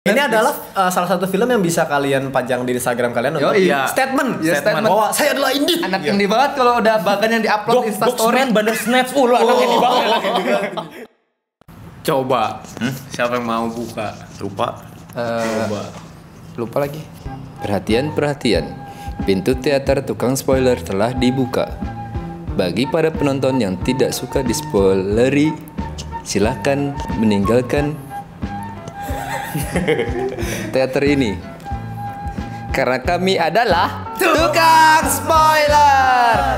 Ini adalah salah satu film yang bisa kalian pajang di Instagram kalian untuk statement bahwa saya adalah indie. Anak indie banget kalau udah bagan yang diupload Insta story. Bandersnatch, lu anak indie banget. Coba, siapa yang mau buka? Lupa. Lupa lagi. Perhatian, pintu teater tukang spoiler telah dibuka. Bagi para penonton yang tidak suka dispoileri, silakan meninggalkan teater ini. Karena kami adalah tukang spoiler.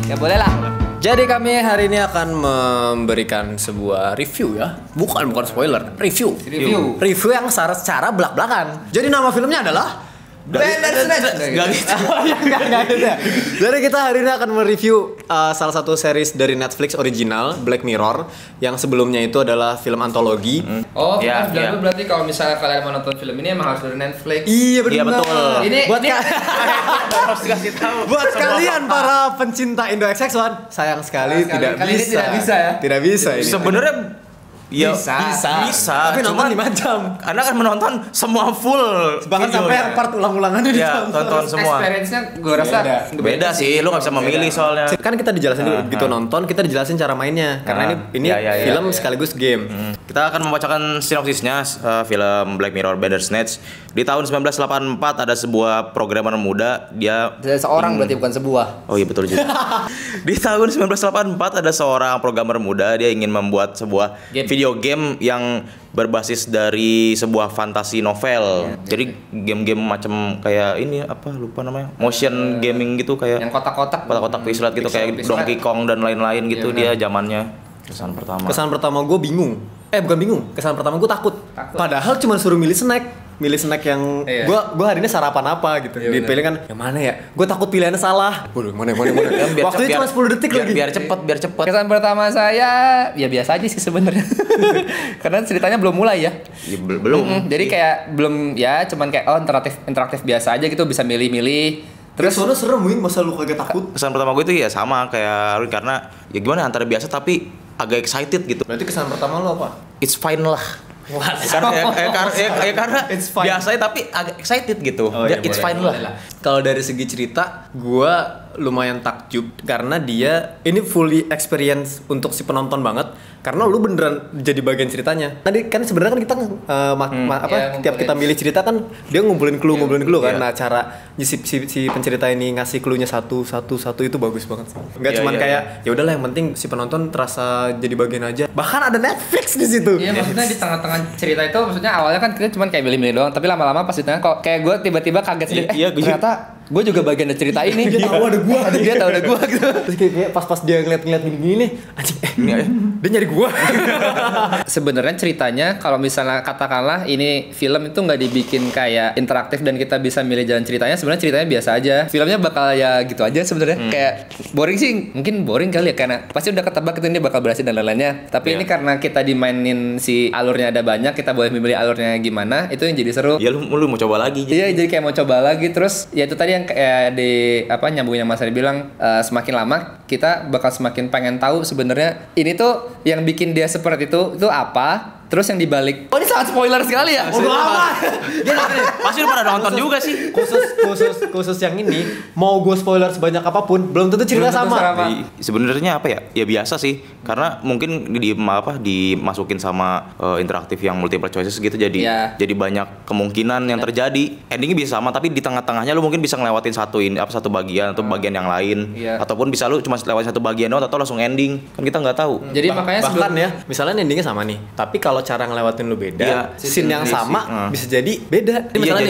Ya boleh lah. Jadi kami hari ini akan memberikan sebuah review ya. Bukan spoiler, review yang secara belak-belakan. Jadi nama filmnya adalah Bandersnatch. Gak gitu. Jadi kita hari ini akan mereview salah satu series dari Netflix original, Black Mirror, yang sebelumnya itu adalah film antologi. Oh, ya, berarti kalau misalnya kalian mau nonton film ini emang harus dari Netflix. Iya benar. Iya betul. Ini Harus dikasih tahu. Buat kalian para pencinta Indo XX1, sayang sekali tidak kali ini bisa. tidak bisa ya? Tidak bisa ini. Sebenarnya ya, bisa. Tapi nonton 5 jam. Anda kan menonton semua full. Bahkan sampai yang part ulang-ulangannya ya, tonton semua. Experience-nya gue rasa Beda sih, lu gak bisa memilih soalnya. Kan kita dijelasin dulu begitu nonton, kita dijelasin cara mainnya. Karena ini film sekaligus game. Kita akan membacakan sinopsisnya film Black Mirror Bandersnatch. Di tahun 1984 ada sebuah programmer muda, dia seorang berarti bukan sebuah. Oh iya betul juga. Di tahun 1984 ada seorang programmer muda, dia ingin membuat sebuah video game yang berbasis dari sebuah fantasi novel. Jadi game-game macam kayak ini apa lupa namanya, motion gaming gitu, kayak yang kotak-kotak pixelat gitu, kayak Donkey Kong dan lain-lain gitu. Dia zamannya. Kesan pertama gue bingung. Bukan bingung. Kesan pertama gue takut. Padahal cuma suruh milih snack yang gue hari ini sarapan apa gitu. Dipilih kan yang mana ya? Gue takut pilihannya salah. Waduh, mana. Waktunya cuma 10 detik lagi. Biar cepet. Kesan pertama saya ya biasa aja sih sebenarnya. Karena ceritanya belum mulai ya. Belum. Jadi kayak belum ya, cuman kayak interaktif biasa aja gitu, bisa milih-milih. Terus soalnya serem Win, masa lu kagak takut? Kesan pertama gue itu ya sama kayak Arwin, karena ya gimana antara biasa tapi agak excited gitu. Berarti kesan pertama lu apa? It's fine lah. Karena biasanya tapi agak excited gitu. It's fine lah. Kalau dari segi cerita, gue lumayan takjub karena dia ini fully experience untuk si penonton banget. Karena lu beneran jadi bagian ceritanya. Tadi kan sebenarnya kan kita tiap kita milih cerita kan dia ngumpulin clue kan. Nah, cara si pencerita ini ngasih clue-nya satu itu bagus banget sih. Enggak cuman kayak ya udahlah yang penting si penonton terasa jadi bagian aja. Bahkan ada Netflix di situ. Iya, maksudnya di tengah-tengah cerita itu maksudnya awalnya kan kita cuman kayak milih-milih doang, tapi lama-lama pas di tengah kok kayak gue tiba-tiba kaget sendiri. Ternyata gue juga bagian dari cerita ini. Dia tahu ada gue gitu. Terus kayak pas dia ngeliat gini nih, anjing dia nyari gue. Sebenarnya ceritanya kalau misalnya katakanlah ini film itu nggak dibikin kayak interaktif dan kita bisa milih jalan ceritanya, sebenarnya ceritanya biasa aja. Filmnya bakal ya gitu aja sebenarnya. Kayak boring sih, mungkin boring kali ya, karena pasti udah ketebak itu ini bakal berhasil dan lain-lainnya. Tapi ini karena kita dimainin si alurnya ada banyak, kita boleh memilih alurnya gimana, itu yang jadi seru. Ya lu mau coba lagi gitu. Iya, jadi kayak mau coba lagi. Terus ya itu tadi yang kayak di nyambungin yang Mas Ari bilang, semakin lama kita bakal semakin pengen tahu sebenarnya ini tuh yang bikin dia seperti itu apa. Terus yang dibalik, ini sangat spoiler sekali ya. Udah amat. Pasti udah pada nonton juga sih. Khusus yang ini mau gue spoiler sebanyak apapun belum tentu cerita sama. Sebenarnya apa ya? Ya biasa sih. Karena mungkin dimasukin sama interaktif yang multiple choices gitu, jadi banyak kemungkinan yang terjadi. Endingnya bisa sama tapi di tengah-tengahnya lu mungkin bisa ngelewatin satu bagian atau bagian yang lain. Ataupun bisa lu cuma lewatin satu bagian doang atau langsung ending. Kan kita nggak tahu. Jadi makanya bahkan ya, misalnya endingnya sama nih. Tapi kalau cara ngelewatin lu beda, scene yang sama bisa jadi beda. Misalnya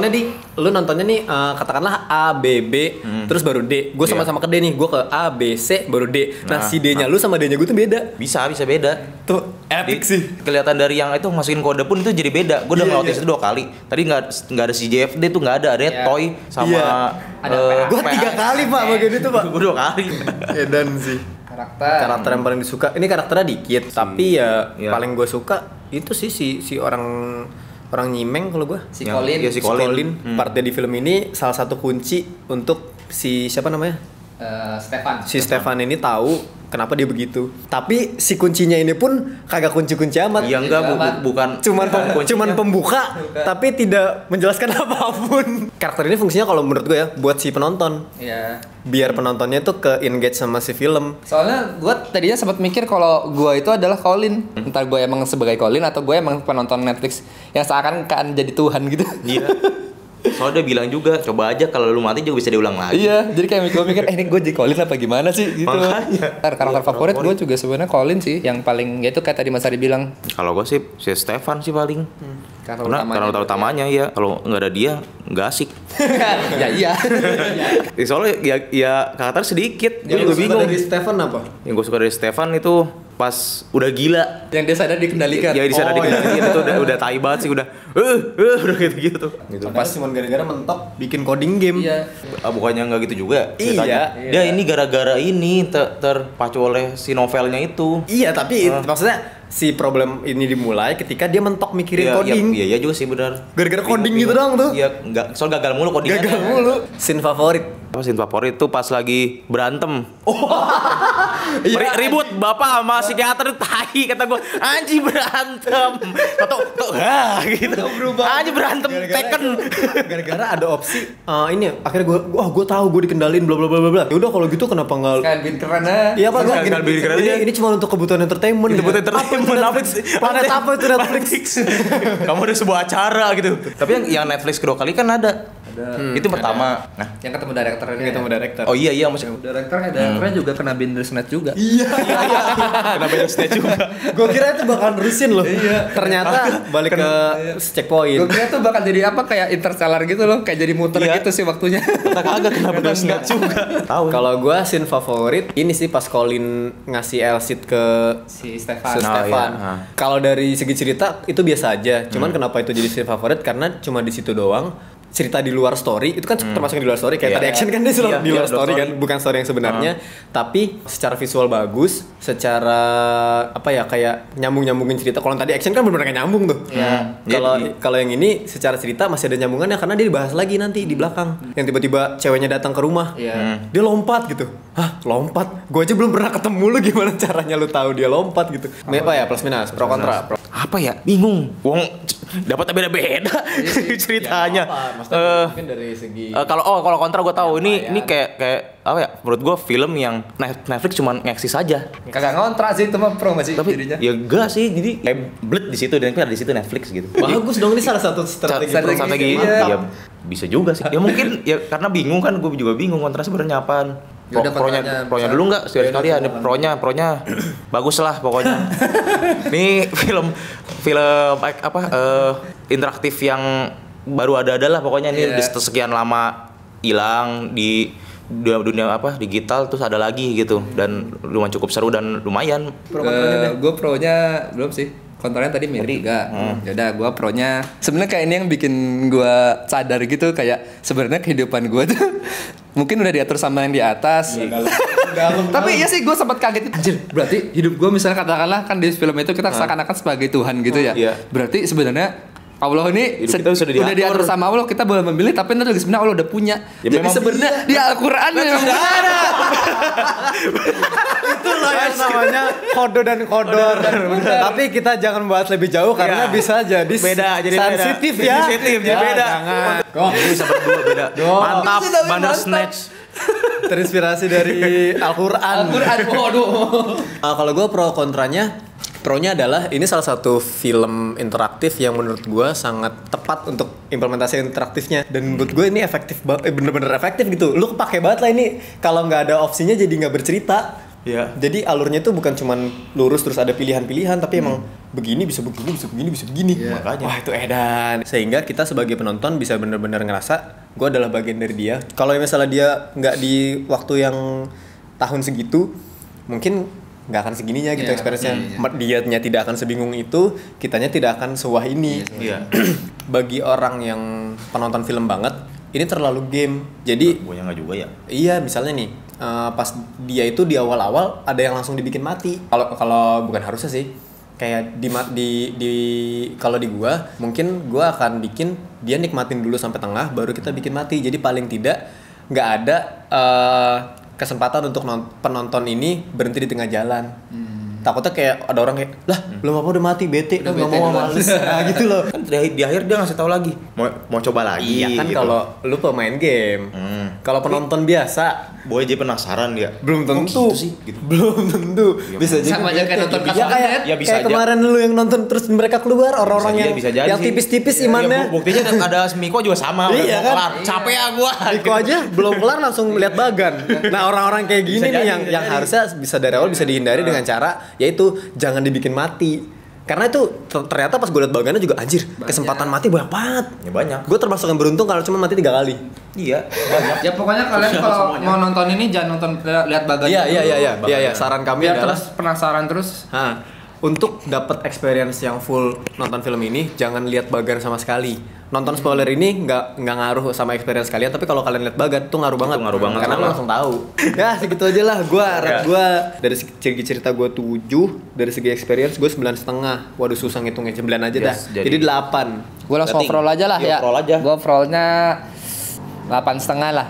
nih, lu nontonnya nih katakanlah A, B, B, terus baru D. Gue sama-sama ke D nih, gue ke A, B, C, baru D. Nah, si D-nya lu sama D-nya gue tuh beda. Bisa beda. Tuh epic sih. Kelihatan dari yang itu masukin kode pun itu jadi beda. Gue udah ngelawatin itu 2 kali. Tadi nggak ada si JFD tuh, nggak ada Toy sama gue 3 kali Pak bagian itu Pak. Gue 2 kali. Edan sih. Karakter yang paling disuka, ini karakternya dikit, tapi ya paling gue suka itu sih si orang nyimeng kalau gue. Si Colin. Colin. Part dia di film ini salah satu kunci untuk si siapa namanya? Stefan. Si Stefan ini tahu kenapa dia begitu. Tapi si kuncinya ini pun kagak kunci-kunci amat. Iya enggak, bukan. Cuman pembuka, tapi tidak menjelaskan apapun. Karakter ini fungsinya kalau menurut gue ya buat si penonton. Iya. Biar penontonnya tuh ke engage sama si film. Soalnya gue tadinya sempat mikir kalau gue itu adalah Colin. Entar gue emang sebagai Colin atau gue emang penonton Netflix yang seakan-akan jadi Tuhan gitu. Iya. Soalnya dia bilang juga, coba aja kalau lu mati juga bisa diulang lagi. Iya, jadi kayak gue mikir, ini gue jadi Colin apa gimana sih gitu. Makanya. Karakter favorit gue juga sebenarnya Colin sih, yang paling ya itu kayak tadi Mas Ari bilang. Kalau gue sih si Stefan sih paling. Karena utamanya ya, kalau nggak ada dia nggak asik. Ya iya. Soalnya ya karakter sedikit, gue Yang juga bingung. dari Stefan apa? Yang gue suka dari Stefan itu pas udah gila. Yang dia sadar dikendalikan. Ya disadar dikendalikan itu udah tai banget sih udah gitu tuh. Gitu. Pas cuma gara-gara mentok bikin coding game. Iya. Bukannya nggak gitu juga Iya. Dia ini gara-gara ini terpacu oleh si novelnya itu. Iya, tapi maksudnya si problem ini dimulai ketika dia mentok mikirin coding. Iya juga sih benar. Gara-gara coding gitu doang tuh. Iya, enggak, soal gagal mulu codingannya. Gagal mulu. Scene favorit. Apa scene favorit tuh pas lagi berantem. Iya. Ribut bapak sama psikiater tai kata gue, anjing berantem. Atau gitu. Anjing berantem Tekken. Gara-gara ada opsi ini akhirnya gue tahu gue dikendalin bla bla bla bla. Ya udah kalau gitu kenapa enggak Kan bikin keren aja. Iya Pak, Sekalian bikin keren aja. ini cuma untuk kebutuhan entertainment. Itu buat entertainment. Netflix. Planet apa itu Netflix? Kamu ada sebuah acara gitu. Tapi yang Netflix kedua kali kan ada. Itu pertama. Nah, Yang ketemu direkturnya. Ketemu direktur. oh iya maksudnya. Direkturnya juga kena Bandersnatch juga. Iya. Kenapa itu stage juga? Gue kira itu bakal nerusin loh. Iya. Ternyata balik ke checkpoint. Gue kira tuh bakal jadi apa kayak Interstellar gitu loh, kayak jadi muter Iya. gitu sih waktunya. Kita kagak kenapa Bandersnatch juga. Tahu. Kalau gue scene favorit ini sih pas Colin ngasih Elsit ke Si si Stefan. Stefan. iya. Kalau dari segi cerita itu biasa aja. Cuman kenapa itu jadi scene favorit? Karena cuma di situ doang. Cerita di luar story itu kan termasuk di luar story kayak Iya. tadi action kan dia Iya, di luar iya, story story. kan bukan story yang sebenarnya tapi secara visual bagus secara apa ya kayak nyambungin cerita. Kalau tadi action kan benar-benar nyambung tuh. Iya. Kalau yang ini secara cerita masih ada nyambungannya karena dia dibahas lagi nanti di belakang yang tiba-tiba ceweknya datang ke rumah. Iya. Dia lompat gitu. Hah, lompat? Gue aja belum pernah ketemu lu gimana caranya lu tahu dia lompat gitu. Apa ya plus minus, pro kontra. Apa ya? Bingung. Wong dapat beda-beda ceritanya. Mungkin dari segi Kalau kontra gue tahu ini kayak apa ya? Menurut gue film yang Netflix cuma ngeksis aja. Kagak ngontrak sih itu mah pro masih Tapi jadinya. ya enggak sih, jadi kayak blet di situ dan ada di situ Netflix gitu. bagus dong ini salah satu strategi Strategi mantap. ya bisa juga sih. Ya mungkin ya karena bingung kan, gue juga bingung kontra sebenarnya apaan. Yaudah, kontranya Pronya bisa. dulu nggak sekali ada pronya bagus lah pokoknya. Ini film apa interaktif yang baru ada lah pokoknya ini Iya. sekian lama hilang di dunia apa digital terus ada lagi gitu dan lumayan cukup seru dan lumayan. Gue pronya belum sih. Kontranya tadi mirip juga. Yaudah, gue pronya. Sebenarnya kayak ini yang bikin gue sadar gitu kayak sebenarnya kehidupan gue tuh mungkin udah diatur sama yang di atas. Tapi iya sih gue sempat kaget. Anjir, berarti hidup gue misalnya katakanlah kan di film itu kita seakan-akan sebagai Tuhan gitu ya. Iya. Berarti sebenarnya Allah ini Hidup kita sudah udah diatur sama Allah, kita boleh memilih tapi nanti sebenarnya Allah udah punya. Ya, jadi memang sebenarnya di Al-Qur'an memang sudah ada. Itulah yang namanya kodo dan kodor. Tapi kita jangan bahas lebih jauh karena Iya. bisa jadi Beda, jadi sensitif beda. ya. Sensitif, jadi beda. Jangan. Bisa berdua beda. Mantap, Bandersnatch. Terinspirasi dari Al-Qur'an. Waduh. Kalau gue pro kontranya, pronya adalah ini salah satu film interaktif yang menurut gue sangat tepat untuk implementasi interaktifnya dan menurut gue ini efektif bener-bener efektif gitu. Lu kepake banget lah ini kalau nggak ada opsinya jadi nggak bercerita. Iya. Jadi alurnya tuh bukan cuman lurus terus ada pilihan-pilihan tapi emang begini bisa begini bisa begini bisa begini. Makanya. Wah itu edan. Sehingga kita sebagai penonton bisa bener-bener ngerasa gue adalah bagian dari dia. Kalau misalnya dia nggak di waktu yang tahun segitu mungkin nggak akan segininya gitu experience-nya. Dianya tidak akan sebingung itu, kitanya tidak akan sewah ini. Iya. Bagi orang yang penonton film banget, ini terlalu game. Jadi Gue nggak juga ya. iya misalnya nih pas dia itu di awal-awal ada yang langsung dibikin mati. Kalau bukan harusnya sih. Kayak di kalau di gua mungkin gua akan bikin dia nikmatin dulu sampai tengah baru kita bikin mati. Jadi paling tidak nggak ada kesempatan untuk penonton ini berhenti di tengah jalan. Takutnya kayak ada orang kayak, lah belum apa udah mati, bete, nggak mau, males. Nah gitu loh. Kan di akhir dia ngasih tahu lagi, mau coba lagi. Iya kan gitu. kalau lu pemain game, kalau penonton biasa, Boy aja penasaran dia. belum tentu. Gitu sih, gitu. Belum tentu. Bisa jadi Sama aja kayak nonton ya, kayak, Ya, bisa kayak aja. kemarin lu yang nonton terus mereka keluar orang-orang Bisa yang jadi sih. tipis-tipis Iya, imannya. buktinya ada Miko juga sama. Iya udah mau kan? kelar. Capek ya gua. Riko aja belum kelar langsung melihat bagan. Nah orang-orang kayak gini Bisa nih jadi, yang bisa jadi. harusnya bisa dari awal bisa dihindari dengan cara yaitu jangan dibikin mati. Karena itu ternyata pas gue liat bagannya juga anjir kesempatan mati banyak banget. Ya banyak. Gue termasuk yang beruntung kalau cuma mati 3 kali. Iya, banyak. Ya pokoknya kalian kalau mau nonton ini jangan nonton lihat bagan. Iya. Saran kami Biar adalah terus penasaran terus. untuk dapat experience yang full nonton film ini jangan lihat bagan sama sekali. Nonton spoiler ini nggak ngaruh sama experience kalian, tapi kalau kalian lihat bagan tuh ngaruh banget. Ngaruh banget. Karena lo langsung tahu. Ya segitu aja lah. Gue dari segi cerita gue 7, dari segi experience gue 9,5. Waduh susah ngitungnya 9 aja dah. Jadi 8. Gue langsung overall aja lah ya. Overall aja. Gue overallnya 8,5 lah.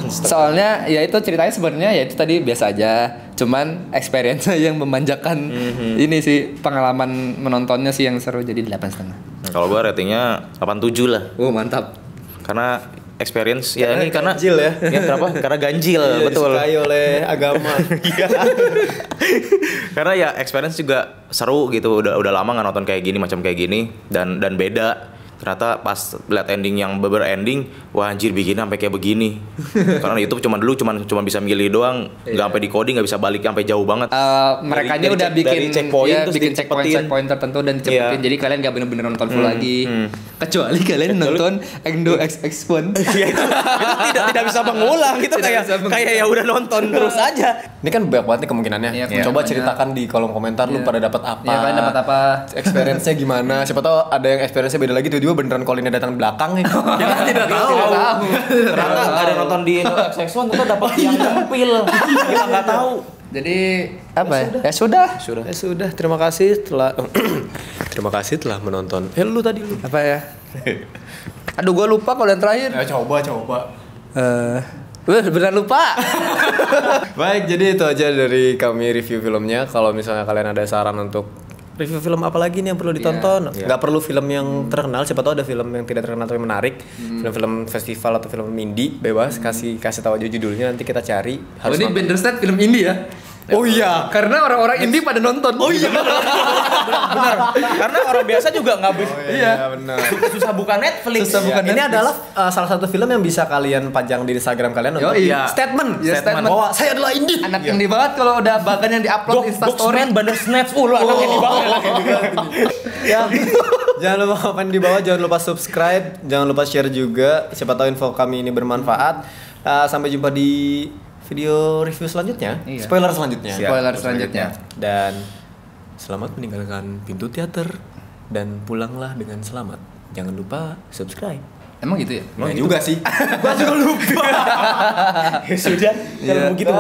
Soalnya ya itu ceritanya sebenarnya ya itu tadi biasa aja. Cuman experience yang memanjakan ini sih pengalaman menontonnya sih yang seru jadi 8,5. Kalau gua ratingnya 87 lah. Mantap. Karena experience ya ini karena ganjil ya. Ya kenapa? Karena ganjil, Iya, betul. disukai oleh agama. Iya. Karena ya experience juga seru gitu. Udah lama nggak nonton kayak gini, macam kayak gini dan beda. Ternyata pas lihat ending yang ending, wah anjir bikinnya sampai kayak begini. Karena YouTube cuma bisa milih doang, nggak sampai di coding, nggak bisa balik sampai jauh banget. Mereka Dari udah bikin checkpoint ya, terus bikin checkpoint tertentu dan dicepetin. Iya. Jadi kalian nggak bener-bener nonton full lagi. Kecuali kalian nonton Endo XX1. Iya, itu tidak bisa mengulang gitu, kayak ya udah nonton terus aja. Ini kan banyak banget nih kemungkinannya. Iya, Coba banyak. ceritakan di kolom komentar lu pada dapat apa. Iya, kalian dapat apa? Experience-nya gimana? Siapa tahu ada yang experience-nya beda lagi tiba-tiba beneran Colinnya datang di belakang nih. Ya kan tidak tahu. Ternyata ada nonton di XX1 kita dapat yang nyempil. Kita nggak tahu. Jadi apa ya? Ya sudah. Ya sudah, terima kasih telah terima kasih telah menonton. Lu tadi lu. Apa ya? Aduh, gua lupa kalau yang terakhir. Ya coba. Beneran lupa. Baik, jadi itu aja dari kami review filmnya. Kalau misalnya kalian ada saran untuk review film apa lagi nih yang perlu ditonton? Nggak perlu film yang terkenal, siapa tahu ada film yang tidak terkenal tapi menarik. Film-film festival atau film indie, bebas kasih tahu aja judulnya, nanti kita cari. Ini Bandersnatch film indie ya? Oh iya, Karena orang-orang indie pada nonton. Oh iya. Benar. Karena orang biasa juga nggak bisa. iya benar. Susah buka Netflix. Ini adalah salah satu film yang bisa kalian pajang di Instagram kalian untuk iya. statement. Ya, statement. Bahwa saya adalah indie. Anak indie banget kalau udah bagan yang diupload Instastory. Boxman, Bandersnatch, lu anak ini banget. Ya. Jangan lupa komen di bawah, jangan lupa subscribe, jangan lupa share juga. Siapa tahu info kami ini bermanfaat. Sampai jumpa di video review selanjutnya. Iya. Spoiler selanjutnya. Spoiler selanjutnya. Dan selamat meninggalkan pintu teater dan pulanglah dengan selamat. Jangan lupa subscribe. Emang gitu ya? Emang juga sih. Gua juga lupa. Ya sudah, kalau begitu.